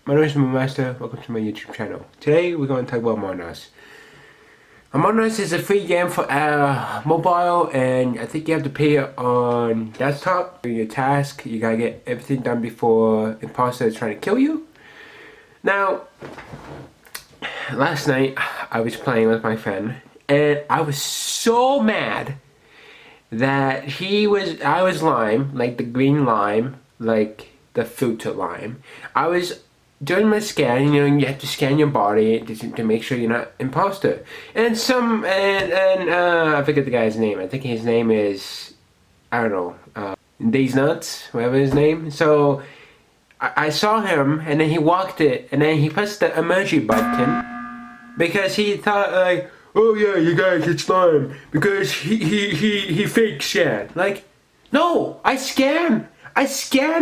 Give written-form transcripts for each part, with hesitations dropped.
my name is Moonmaster. Welcome to my YouTube channel. Today we're going to talk about Among Us. Among Us is a free game for mobile, and I think you have to pay it on desktop. For your task, you gotta get everything done before imposter is trying to kill you. Now, last night I was playing with my friend, and I was so mad that I was lime, like the green lime, like the fruit lime. I was doing my scan, you know, you have to scan your body to make sure you're not imposter. And I forget the guy's name. I think his name is, I don't know, Days Nuts, whatever his name. So I saw him, and then he walked it, and then he pressed the emoji button because he thought like, oh yeah, you guys, it's lime because he fake scanned. Like, no, I scanned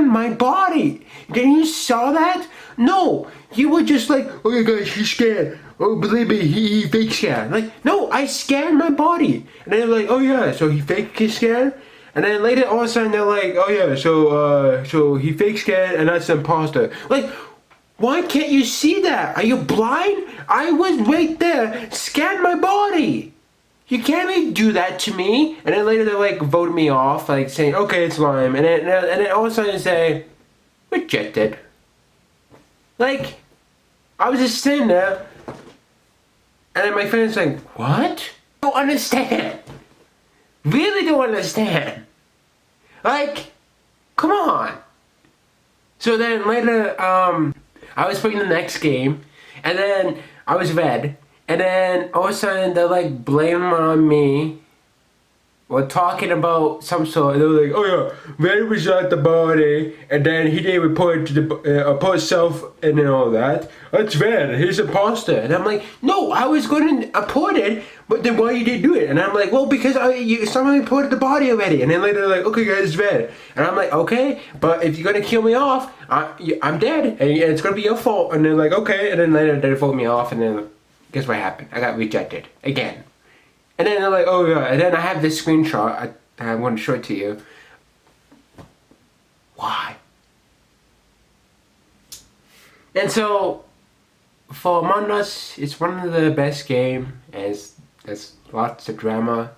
my body. Then you saw that? No, you were just like, oh yeah guys, he scanned. Oh, believe me, he fake scanned. Like, no, I scanned my body. And then they're like, oh yeah, so he fake scanned? And then later all of a sudden they're like, oh yeah, so he fake scanned and that's an imposter. Like, why can't you see that? Are you blind? I was right there, scanned my body. You can't really do that to me. And then later they like voted me off, like saying, okay, it's lime. And then all of a sudden they say, rejected. Like, I was just sitting there, and then my friend's like, what? I don't understand. Really don't understand. Like, come on. So then later, I was playing the next game, and then I was red, and then all of a sudden they're like blaming on me. We're talking about some sort. They were like, oh yeah, Red was at the body, and then he didn't report to the report himself, and then all that. That's Red. He's an imposter. And I'm like, no, I was going to report it, but then why you didn't do it? And I'm like, well, because someone reported the body already. And then later they're like, okay, guys, it's Red. And I'm like, okay, but if you're gonna kill me off, I'm dead, and it's gonna be your fault. And they're like, okay. And then later they vote me off, and then guess what happened? I got rejected again. And then they're like, oh yeah, and then I have this screenshot, I want to show it to you. Why? And so, for Among Us, it's one of the best games, there's lots of drama.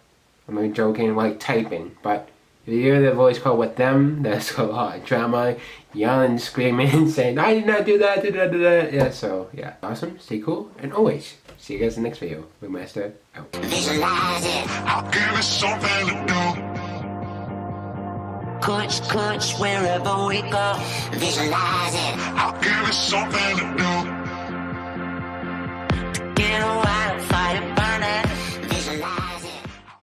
I'm not joking, like typing, but if you hear the voice call with them, there's a lot of drama, yelling, screaming, saying, I did not do that, yeah, so, yeah. Awesome, stay cool, and always, see you guys in the next video. Moonmaster out. Visualize it. I'll give it something to do. Crunch, crunch, wherever we go. Visualize it. I'll give it something to do.